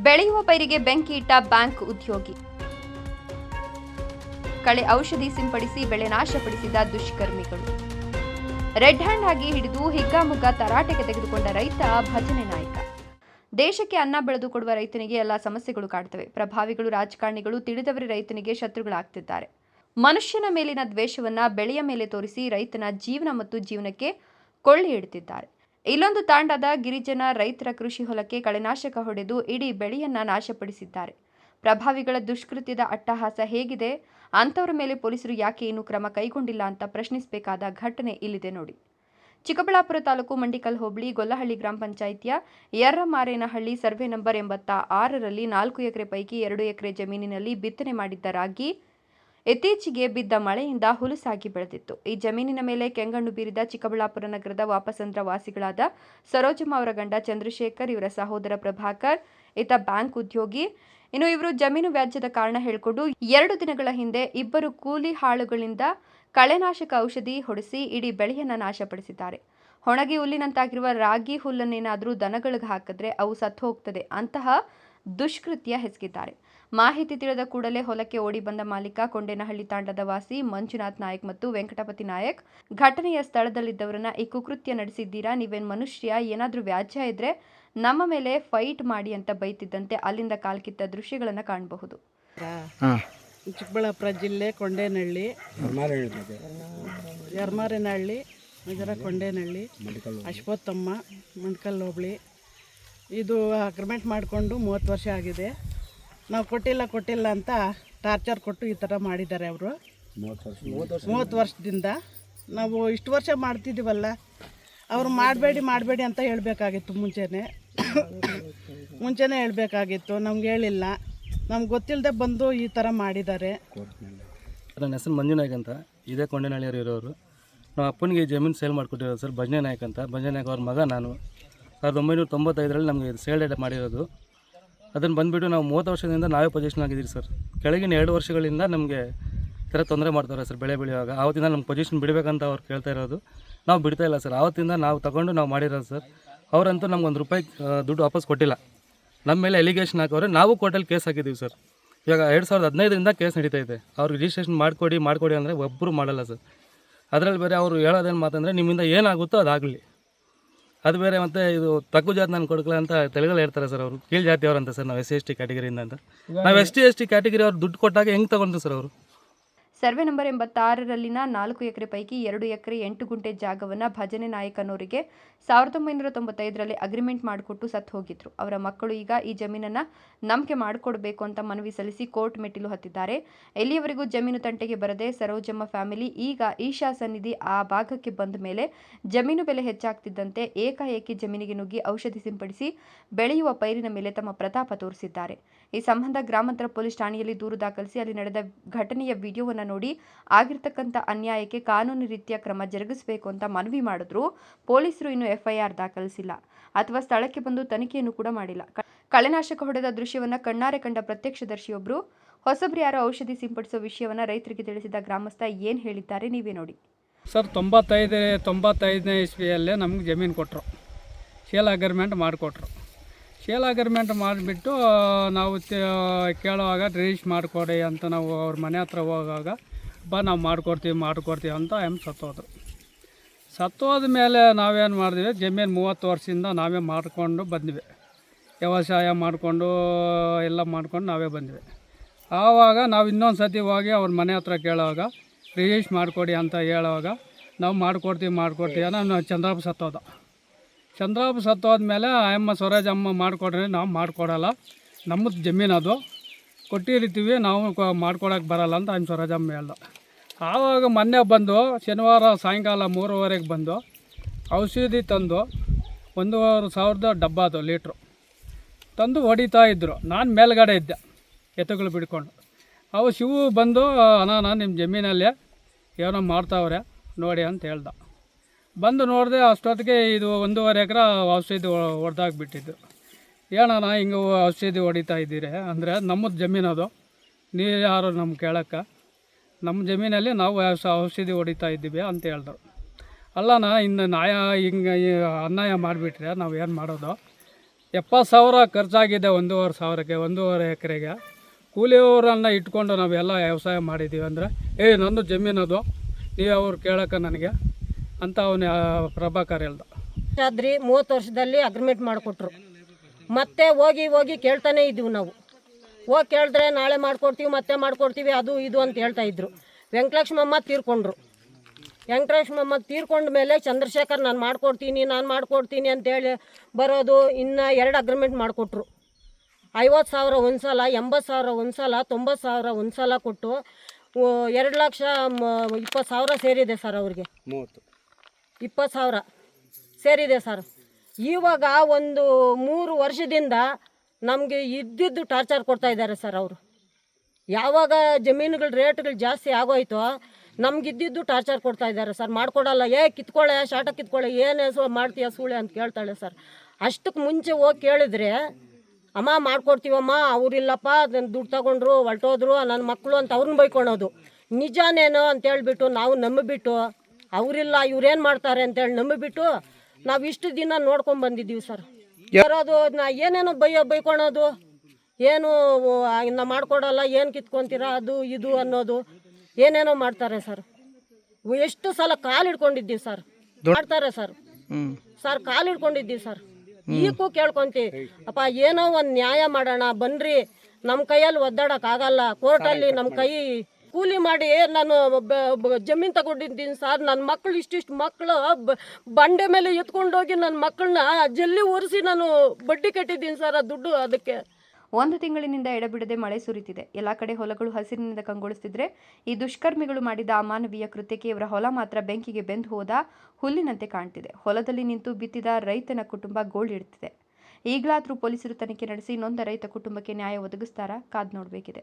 ಬೆಳೆಯುವ ಪೈರಿಗೆ ಬೆಂಕಿ ಇಟ್ಟ ಬ್ಯಾಂಕ್ ಉದ್ಯೋಗಿ. ಕಳೆ ಔಷಧಿ ಸಿಂಪಡಿಸಿ ಬೆಳೆ ನಾಶಪಡಿಸಿದ ದುಷ್ಕರ್ಮಿಗಳು. ರೆಡ್ ಹ್ಯಾಂಡ್ ಆಗಿ ಹಿಡಿದು ಹಿಗ್ಗಾಮುಗ್ಗಾ ತರಾಟೆಗೆ ತೆಗೆದುಕೊಂಡ ರೈತ ಭಜನೆ ನಾಯಕ. ದೇಶಕ್ಕೆ ಅನ್ನ ಬೆಳೆದು ಕೊಡುವ ರೈತನಿಗೆ ಎಲ್ಲ ಸಮಸ್ಯೆಗಳು ಕಾಡುತ್ತವೆ. ಪ್ರಭಾವಿಗಳು, ರಾಜಕಾರಣಿಗಳು ತಿಳಿದವರೇ ರೈತನಿಗೆ ಶತ್ರುಗಳಾಗ್ತಿದ್ದಾರೆ. ಮನುಷ್ಯನ ಮೇಲಿನ ದ್ವೇಷವನ್ನ ಬೆಳೆಯ ಮೇಲೆ ತೋರಿಸಿ ರೈತನ ಜೀವನ ಮತ್ತು ಜೀವನಕ್ಕೆ ಕೊಳ್ಳಿ ಇಡುತ್ತಿದ್ದಾರೆ. ಇಲ್ಲೊಂದು ತಾಂಡದ ಗಿರಿಜನ ರೈತರ ಕೃಷಿ ಹೊಲಕ್ಕೆ ಕಳೆನಾಶಕ ಹೊಡೆದು ಇಡೀ ಬೆಳೆಯನ್ನ ನಾಶಪಡಿಸಿದ್ದಾರೆ. ಪ್ರಭಾವಿಗಳ ದುಷ್ಕೃತ್ಯದ ಅಟ್ಟಹಾಸ ಹೇಗಿದೆ, ಅಂಥವರ ಮೇಲೆ ಪೊಲೀಸರು ಯಾಕೆ ಇನ್ನೂ ಕ್ರಮ ಕೈಗೊಂಡಿಲ್ಲ ಅಂತ ಪ್ರಶ್ನಿಸಬೇಕಾದ ಘಟನೆ ಇಲ್ಲಿದೆ ನೋಡಿ. ಚಿಕ್ಕಬಳ್ಳಾಪುರ ತಾಲೂಕು ಮಂಡಿಕಲ್ ಹೋಬಳಿ ಗೊಲ್ಲಹಳ್ಳಿ ಗ್ರಾಮ ಪಂಚಾಯಿತಿಯ ಯರ್ರಮಾರೇನಹಳ್ಳಿ ಸರ್ವೆ ನಂಬರ್ 86ರಲ್ಲಿ 4 ಎಕರೆ ಪೈಕಿ 2 ಎಕರೆ ಜಮೀನಿನಲ್ಲಿ ಬಿತ್ತನೆ ಮಾಡಿದ್ದ ರಾಗಿ ಇತ್ತೀಚೆಗೆ ಬಿದ್ದ ಮಳೆಯಿಂದ ಹುಲುಸಾಗಿ ಬೆಳೆದಿತ್ತು. ಈ ಜಮೀನಿನ ಮೇಲೆ ಕೆಂಗಣ್ಣು ಬೀರಿದ ಚಿಕ್ಕಬಳ್ಳಾಪುರ ನಗರದ ವಾಪಸಂದ್ರ ವಾಸಿಗಳಾದ ಸರೋಜಮ್ಮ ಅವರ ಗಂಡ ಚಂದ್ರಶೇಖರ್, ಇವರ ಸಹೋದರ ಪ್ರಭಾಕರ್, ಈತ ಬ್ಯಾಂಕ್ ಉದ್ಯೋಗಿ. ಇನ್ನು ಇವರು ಜಮೀನು ವ್ಯಾಜ್ಯದ ಕಾರಣ ಹೇಳಿಕೊಂಡು 2 ದಿನಗಳ ಹಿಂದೆ ಇಬ್ಬರು ಕೂಲಿ ಹಾಳುಗಳಿಂದ ಕಳೆನಾಶಕ ಔಷಧಿ ಹೊಡೆಸಿ ಇಡೀ ಬೆಳೆಯನ್ನ ನಾಶಪಡಿಸಿದ್ದಾರೆ. ಒಣಗಿ ಹುಲ್ಲಿನಂತಾಗಿರುವ ರಾಗಿ ಹುಲ್ಲನ್ನೇನಾದರೂ ದನಗಳಿಗೆ ಹಾಕಿದ್ರೆ ಅವು ಸತ್ತು ಹೋಗ್ತದೆ, ಅಂತಹ ದುಷ್ಕೃತ್ಯ ಎಸಗಿದ್ದಾರೆ. ಮಾಹಿತಿ ತಿಳಿದ ಕೂಡಲೇ ಹೊಲಕ್ಕೆ ಓಡಿ ಬಂದ ಮಾಲೀಕ ಕೊಂಡೇನಹಳ್ಳಿ ತಾಂಡದ ವಾಸಿ ಮಂಜುನಾಥ್ ನಾಯಕ್ ಮತ್ತು ವೆಂಕಟಪತಿ ನಾಯಕ್ ಘಟನೆಯ ಸ್ಥಳದಲ್ಲಿದ್ದವರನ್ನ ಈ ಕುಕೃತ್ಯ ನಡೆಸಿದ್ದೀರಾ, ನೀವೇನು ಮನುಷ್ಯ, ಏನಾದರೂ ವ್ಯಾಜ್ಯ ಇದ್ರೆ ನಮ್ಮ ಮೇಲೆ ಫೈಟ್ ಮಾಡಿ ಅಂತ ಬೈತಿದ್ದಂತೆ ಅಲ್ಲಿಂದ ಕಾಲ್ಕಿತ್ತ ದೃಶ್ಯಗಳನ್ನು ಕಾಣಬಹುದು. ಚಿಕ್ಕಬಳ್ಳಾಪುರ ಜಿಲ್ಲೆ ಕೊಂಡೇನಹಳ್ಳಿ, ಯರ್ಮಾರೇನಹಳ್ಳಿ, ಕೊಂಡೇನಹಳ್ಳಿ, ಅಶ್ವತ್ಥಮ್ಮ, ಮಂಡ್ಕಲ್ ಹೋಬಳಿ. ಇದು ಅಗ್ರಿಮೆಂಟ್ ಮಾಡಿಕೊಂಡು 30 ವರ್ಷ ಆಗಿದೆ. ನಾವು ಕೊಟ್ಟಿಲ್ಲ ಅಂತ ಟಾರ್ಚರ್ ಕೊಟ್ಟು ಈ ಥರ ಮಾಡಿದ್ದಾರೆ ಅವರು. 30 ವರ್ಷದಿಂದ ನಾವು ಇಷ್ಟು ವರ್ಷ ಮಾಡ್ತಿದ್ದೀವಲ್ಲ, ಅವರು ಮಾಡಬೇಡಿ ಅಂತ ಹೇಳಬೇಕಾಗಿತ್ತು. ಮುಂಚೆನೇ ಹೇಳಬೇಕಾಗಿತ್ತು. ನಮ್ಗೆ ಹೇಳಿಲ್ಲ, ನಮ್ಗೆ ಗೊತ್ತಿಲ್ಲದೆ ಬಂದು ಈ ಥರ ಮಾಡಿದ್ದಾರೆ. ನನ್ನ ಹೆಸರು ಮಂಜುನಾಯಕ್ ಅಂತ, ಇದೇ ಕೊಂಡೇನಹಳ್ಳಿಯವರು ಇರೋರು. ನಾವು ಅಪ್ಪನಿಗೆ ಜಮೀನು ಸೇಲ್ ಮಾಡಿಕೊಟ್ಟಿರೋದು ಸರ್, ಭಜನೆ ನಾಯಕ್ ಅಂತ. ಭಜನೆ ನಾಯಕ್ ಅವ್ರ ಮಗ ನಾನು. 1995ರಲ್ಲಿ ನಮಗೆ ಸೇಲ್ ಡೇಟ್ ಮಾಡಿರೋದು. ಅದನ್ನು ಬಂದುಬಿಟ್ಟು ನಾವು 30 ವರ್ಷದಿಂದ ನಾವೇ ಪೊಸಿಷನ್ ಆಗಿದ್ದೀವಿ ಸರ್. ಕೆಳಗಿನ 2 ವರ್ಷಗಳಿಂದ ನಮಗೆ ಈ ಥರ ತೊಂದರೆ ಮಾಡ್ತಾರೆ ಸರ್. ಬೆಳೆ ಬೆಳೆಯುವಾಗ ಆವತ್ತಿಂದ ನಮ್ಮ ಪೊಸಿಷನ್ ಬಿಡಬೇಕಂತ ಅವ್ರು ಕೇಳ್ತಾ ಇರೋದು. ನಾವು ಬಿಡ್ತಾ ಇಲ್ಲ ಸರ್. ಆವತ್ತಿಂದ ನಾವು ತಗೊಂಡು ನಾವು ಮಾಡಿರೋದು ಸರ್. ಅವರಂತೂ ನಮ್ಗೆ ₹1 ದುಡ್ಡು ವಾಪಸ್ ಕೊಟ್ಟಿಲ್ಲ. ನಮ್ಮ ಮೇಲೆ ಎಲಿಗೇಷನ್ ಹಾಕೋರೆ. ನಾವು ಕೋರ್ಟಲ್ಲಿ ಕೇಸ್ ಹಾಕಿದ್ದೀವಿ ಸರ್. ಇವಾಗ 2015ರಿಂದ ಕೇಸ್ ನಡೀತಾ ಇದೆ. ಅವ್ರಿಗೆ ರಿಜಿಸ್ಟ್ರೇಷನ್ ಮಾಡಿಕೊಡಿ ಅಂದರೆ ಒಬ್ಬರು ಮಾಡಲ್ಲ ಸರ್. ಅದರಲ್ಲಿ ಬೇರೆ ಅವರು ಹೇಳೋದೇನು ಮಾತಂದರೆ, ನಿಮ್ಮಿಂದ ಏನಾಗುತ್ತೋ ಅದಾಗಲಿ, ಅದು ಬೇರೆ. ಮತ್ತು ಇದು ತಗ್ಗು ಜಾತಿ ನಾನು ಕೊಡಕಲ್ಲ ಅಂತ ತೆಲುಗಲ್ಲಿ ಹೇಳ್ತಾರೆ ಸರ್. ಅವರು ಕೀಳು ಜಾತಿಯವರು ಅಂತ ಸರ್. ನಾವು SC/ST ಕ್ಯಾಟಗರಿಯಿಂದ ಅಂತ. ನಾವು ST/ST ಕ್ಯಾಟಗರಿ ಅವ್ರು ದುಡ್ಡು ಕೊಟ್ಟಾಗ ಹೆಂಗೆ ತಗೊಂಡ್ರು ಸರ್ ಅವರು? ಸರ್ವೆ ನಂಬರ್ 86ರಲ್ಲಿನ 4 ಎಕರೆ ಪೈಕಿ 2 ಎಕರೆ 8 ಗುಂಟೆ ಜಾಗವನ್ನು ಭಜನೆ ನಾಯಕನವರಿಗೆ 1995ರಲ್ಲಿ ಅಗ್ರಿಮೆಂಟ್ ಮಾಡಿಕೊಟ್ಟು ಸತ್ತು ಹೋಗಿದ್ರು. ಅವರ ಮಕ್ಕಳು ಈಗ ಈ ಜಮೀನನ್ನು ನಂಬಿಕೆ ಮಾಡಿಕೊಡ್ಬೇಕು ಅಂತ ಮನವಿ ಸಲ್ಲಿಸಿ ಕೋರ್ಟ್ ಮೆಟ್ಟಿಲು ಹತ್ತಿದ್ದಾರೆ. ಎಲ್ಲಿಯವರೆಗೂ ಜಮೀನು ತಂಟೆಗೆ ಬರದೆ ಸರೋಜಮ್ಮ ಫ್ಯಾಮಿಲಿ ಈಗ ಈಶಾ ಸನ್ನಿಧಿ ಆ ಭಾಗಕ್ಕೆ ಬಂದ ಮೇಲೆ ಜಮೀನು ಬೆಲೆ ಹೆಚ್ಚಾಗ್ತಿದ್ದಂತೆ ಏಕಾಏಕಿ ಜಮೀನಿಗೆ ನುಗ್ಗಿ ಔಷಧಿ ಸಿಂಪಡಿಸಿ ಬೆಳೆಯುವ ಪೈರಿನ ಮೇಲೆ ತಮ್ಮ ಪ್ರತಾಪ ತೋರಿಸಿದ್ದಾರೆ. ಈ ಸಂಬಂಧ ಗ್ರಾಮಾಂತರ ಪೊಲೀಸ್ ಠಾಣೆಯಲ್ಲಿ ದೂರು ದಾಖಲಿಸಿ ಅಲ್ಲಿ ನಡೆದ ಘಟನೆಯ ವಿಡಿಯೋವನ್ನು ನೋಡಿ ಆಗಿರ್ತಕ್ಕಂಥ ಅನ್ಯಾಯಕ್ಕೆ ಕಾನೂನು ರೀತಿಯ ಕ್ರಮ ಜರುಗಿಸಬೇಕು ಅಂತ ಮನವಿ ಮಾಡಿದ್ರು. ಪೊಲೀಸರು ಇನ್ನು FIR ದಾಖಲಿಸಿಲ್ಲ ಅಥವಾ ಸ್ಥಳಕ್ಕೆ ಬಂದು ತನಿಖೆಯನ್ನು ಕೂಡ ಮಾಡಿಲ್ಲ. ಕಳೆನಾಶಕ ಹೊಡೆದ ದೃಶ್ಯವನ್ನ ಕಣ್ಣಾರೆ ಕಂಡ ಪ್ರತ್ಯಕ್ಷದರ್ಶಿಯೊಬ್ಬರು ಹೊಸಬ್ರು ಯಾರೋ ಔಷಧಿ ಸಿಂಪಡಿಸೋ ವಿಷಯವನ್ನ ರೈತರಿಗೆ ತಿಳಿಸಿದ ಗ್ರಾಮಸ್ಥ ಏನು ಹೇಳಿದ್ದಾರೆ ನೀವೇ ನೋಡಿ. ಸರ್, 95ನೇ ಇಸ್ವಿಯಲ್ಲೇ ನಮ್ಗೆ ಜಮೀನು ಕೊಟ್ಟರು. ಸೇಲ್ ಅಗ್ರಿಮೆಂಟ್ ಮಾಡಿಕೊಟ್ರು. ಸೇಲ್ ಅಗ್ರಿಮೆಂಟ್ ಮಾಡಿಬಿಟ್ಟು ನಾವು ಕೇಳುವಾಗ ರಿಜಿಸ್ಟ್ರ್ ಮಾಡಿಕೊಡಿ ಅಂತ ನಾವು ಅವ್ರ ಮನೆ ಹತ್ರ ಹೋಗುವಾಗ ನಾವು ಮಾಡಿಕೊಡ್ತೀವಿ ಅಂತ ಸತ್ತೋದ ಮೇಲೆ ನಾವೇನು ಮಾಡಿದ್ವಿ, ಜಮೀನು 30 ವರ್ಷದಿಂದ ನಾವೇ ಮಾಡಿಕೊಂಡು ಬಂದ್ವಿ. ವ್ಯವಸಾಯ ಮಾಡಿಕೊಂಡು ಎಲ್ಲ ಮಾಡ್ಕೊಂಡು ನಾವೇ ಬಂದ್ವಿ. ಆವಾಗ ನಾವು ಇನ್ನೊಂದು ಸತಿ ಹೋಗಿ ಅವ್ರ ಮನೆ ಹತ್ರ ಕೇಳುವಾಗ ರಿಜಿಸ್ಟ್ರ್ ಮಾಡಿಕೊಡಿ ಅಂತ ಹೇಳುವಾಗ ನಾವು ಮಾಡಿಕೊಡ್ತೀವಿ ಅನ್ನೋ ಚಂದ್ರಪ್ಪ ಸತ್ತೋದ್ಮೇಲೆ ಅಮ್ಮ ಸ್ವರಾಜಮ್ಮ ಮಾಡಿಕೊಡ್ರಿ, ನಾವು ಮಾಡಿಕೊಡಲ್ಲ, ನಮ್ಮದು ಜಮೀನು ಅದು ಕೊಟ್ಟಿರ್ತೀವಿ, ನಾವು ಮಾಡ್ಕೊಡೋಕೆ ಬರಲ್ಲ ಅಂತ ಸ್ವರಾಜಮ್ಮ ಹೇಳ್ದ. ಆವಾಗ ಮೊನ್ನೆ ಬಂದು ಶನಿವಾರ ಸಾಯಂಕಾಲ 3:30ಗೆ ಬಂದು ಔಷಧಿ ತಂದು 1,500 ಡಬ್ಬ ಅದು ಲೀಟ್ರು ತಂದು ಹೊಡಿತಾ ಇದ್ದರು. ನಾನು ಮೇಲ್ಗಡೆ ಇದ್ದೆ ಎತ್ತುಗಳು ಬಿಡ್ಕೊಂಡು. ಅವು ಶಿವು ಬಂದು ಅಣ್ಣ ನಿಮ್ಮ ಜಮೀನಲ್ಲಿ ಏನೋ ಮಾಡ್ತಾವ್ರೆ ನೋಡಿ ಅಂತ ಹೇಳ್ದ. ಬಂದು ನೋಡಿದೆ, ಅಷ್ಟೊತ್ತಿಗೆ ಇದು 1.5 ಎಕರೆ ಔಷಧಿ ಹೊಡೆದಾಕ್ಬಿಟ್ಟಿದ್ದು. ಏನಣ್ಣ ಹಿಂಗೆ ಔಷಧಿ ಹೊಡಿತಾ ಇದ್ದೀರಿ ಅಂದರೆ, ನಮ್ಮದು ಜಮೀನು ಅದು, ನೀವು ಯಾರು ನಮ್ಗೆ ಕೇಳೋಕ್ಕೆ, ನಮ್ಮ ಜಮೀನಲ್ಲಿ ನಾವು ಔಷಧಿ ಹೊಡಿತಾ ಇದ್ದೀವಿ ಅಂತ ಹೇಳಿದ್ರು. ಅಲ್ಲಣ್ಣ, ಇನ್ನು ಹಿಂಗೆ ಅನ್ಯಾಯ ಮಾಡಿಬಿಟ್ರೆ ನಾವು ಏನು ಮಾಡೋದು, 70,000 ಖರ್ಚಾಗಿದೆ 1,500 ಎಕರೆಗೆ. ಕೂಲಿಯವರನ್ನು ಇಟ್ಕೊಂಡು ನಾವೆಲ್ಲ ವ್ಯವಸಾಯ ಮಾಡಿದ್ದೀವಿ ಅಂದರೆ ನಂದು ಜಮೀನದು ನೀವು ಅವ್ರು ಕೇಳೋಕೆ ನನಗೆ ಅಂತ ಅವನು ಪ್ರಭಾಕರ್ ಹೇಳ್ದ. ಆದ್ರಿ 30 ವರ್ಷದಲ್ಲಿ ಅಗ್ರಿಮೆಂಟ್ ಮಾಡಿಕೊಟ್ರು. ಮತ್ತೆ ಹೋಗಿ ಕೇಳ್ತಾನೆ ಇದ್ದೀವಿ ನಾವು. ಹೋಗಿ ಕೇಳಿದ್ರೆ ನಾಳೆ ಮಾಡ್ಕೊಡ್ತೀವಿ ಮತ್ತೆ ಮಾಡ್ಕೊಡ್ತೀವಿ ಅದು ಇದು ಅಂತ ಹೇಳ್ತಾ ಇದ್ರು. ವೆಂಕಟಲಕ್ಷ್ಮಮ್ಮ ತೀರ್ಕೊಂಡ್ರು. ವೆಂಕಟಲಕ್ಷ್ಮಮ್ಮ ತೀರ್ಕೊಂಡ ಮೇಲೆ ಚಂದ್ರಶೇಖರ್ ನಾನು ಮಾಡ್ಕೊಡ್ತೀನಿ ಅಂತೇಳಿ ಬರೋದು. ಇನ್ನು 2 ಅಗ್ರಿಮೆಂಟ್ ಮಾಡಿಕೊಟ್ರು. 50,000 ಒಂದು ಸಲ, 80,000 ಒಂದು ಸಲ, 90,000 ಒಂದು ಸಲ ಕೊಟ್ಟು 2,20,000 ಸೇರಿದೆ ಸರ್. ಅವ್ರಿಗೆ 20,000 ಸೇರಿದೆ ಸರ್. ಇವಾಗ ಒಂದು 3 ವರ್ಷದಿಂದ ನಮಗೆ ಇದ್ದಿದ್ದು ಟಾರ್ಚರ್ ಕೊಡ್ತಾ ಇದ್ದಾರೆ ಸರ್ ಅವರು. ಯಾವಾಗ ಜಮೀನುಗಳ ರೇಟ್ಗಳು ಜಾಸ್ತಿ ಆಗೋಯ್ತೋ ನಮಗಿದ್ದಿದ್ದು ಟಾರ್ಚರ್ ಕೊಡ್ತಾ ಇದ್ದಾರೆ ಸರ್. ಮಾಡ್ಕೊಡಲ್ಲ, ಕಿತ್ಕೊಳ್ಳೆ, ಶಾಟ ಕಿತ್ಕೊಳ್ಳೆ, ಏನು ಮಾಡ್ತೀಯ ಸೂಳೆ ಅಂತ ಕೇಳ್ತಾಳೆ ಸರ್. ಅಷ್ಟಕ್ಕೆ ಮುಂಚೆ ಹೋಗಿ ಕೇಳಿದ್ರೆ ಅಮ್ಮ ಮಾಡ್ಕೊಡ್ತೀವಮ್ಮ, ಅವರಿಲ್ಲಪ್ಪ ದುಡ್ಡು ತಗೊಂಡ್ರು ಹೊರಟೋದ್ರು ನನ್ನ ಮಕ್ಕಳು ಅಂತ ಅವ್ರನ್ನ ಬೈಕೊಳೋದು. ನಿಜಾನೇನೋ ಅಂತೇಳ್ಬಿಟ್ಟು ನಾವು ನಂಬಿಬಿಟ್ಟು ಅವರಿಲ್ಲ ಇವ್ರೇನು ಮಾಡ್ತಾರೆ ಅಂತೇಳಿ ನಂಬಿಬಿಟ್ಟು ನಾವು ಇಷ್ಟು ದಿನ ನೋಡ್ಕೊಂಡು ಬಂದಿದ್ದೀವಿ ಸರ್. ಬರೋದು ಏನೇನೋ ಬೈಕೊಳೋದು, ಏನು ನಾವು ಮಾಡ್ಕೊಡಲ್ಲ, ಏನು ಕಿತ್ಕೊತೀರಾ ಅದು ಇದು ಅನ್ನೋದು ಏನೇನೋ ಮಾಡ್ತಾರೆ ಸರ್. ಎಷ್ಟು ಸಲ ಕಾಲು ಹಿಡ್ಕೊಂಡಿದ್ದೀವಿ ಸರ್. ಮಾಡ್ತಾರೆ ಸರ್. ಕಾಲು ಹಿಡ್ಕೊಂಡಿದ್ದೀವಿ ಸರ್. ಈಗೂ ಕೇಳ್ಕೊಂತೀವಿ ಅಪ್ಪ ಏನೋ ಒಂದು ನ್ಯಾಯ ಮಾಡೋಣ ಬನ್ನಿರಿ. ನಮ್ಮ ಕೈಯಲ್ಲಿ ಒದ್ದಾಡೋಕ್ಕಾಗಲ್ಲ. ಕೋರ್ಟಲ್ಲಿ ನಮ್ಮ ಕೈ ಕೂಲಿ ಮಾಡಿ ನಾನು ಜಮೀನು ತಗೊಂಡಿದ್ದೀನಿ ಸರ್. ನನ್ನ ಮಕ್ಕಳು ಇಷ್ಟಿಷ್ಟು ಮಕ್ಕಳು ಬಂಡೆ ಮೇಲೆ ಎತ್ಕೊಂಡೋಗಿ ನನ್ನ ಮಕ್ಕಳನ್ನ ಜಲ್ಲಿ ಒರೆಸಿ ನಾನು ಬಡ್ಡಿ ಕಟ್ಟಿದ್ದೀನಿ ಸರ್. ಆ ದುಡ್ಡು ಅದಕ್ಕೆ 1 ತಿಂಗಳಿನಿಂದ ಎಡಬಿಡದೆ ಮಳೆ ಸುರಿತಿದೆ. ಎಲ್ಲ ಕಡೆ ಹೊಲಗಳು ಹಸಿರಿನಿಂದ ಕಂಗೊಳಿಸುತ್ತಿದ್ರೆ ಈ ದುಷ್ಕರ್ಮಿಗಳು ಮಾಡಿದ ಅಮಾನವೀಯ ಕೃತ್ಯಕ್ಕೆ ಇವರ ಹೊಲ ಮಾತ್ರ ಬೆಂಕಿಗೆ ಬೆಂದು ಹೋದ ಹುಲ್ಲಿನಂತೆ ಕಾಣ್ತಿದೆ. ಹೊಲದಲ್ಲಿ ನಿಂತು ಬಿತ್ತಿದ ರೈತನ ಕುಟುಂಬ ಗೋಳಿಡ್ತಿದೆ. ಈಗಲಾದರೂ ಪೊಲೀಸರು ತನಿಖೆ ನಡೆಸಿ ನೊಂದ ರೈತ ಕುಟುಂಬಕ್ಕೆ ನ್ಯಾಯ ಒದಗಿಸ್ತಾರಾ? ಕಾದ್ ನೋಡಬೇಕಿದೆ.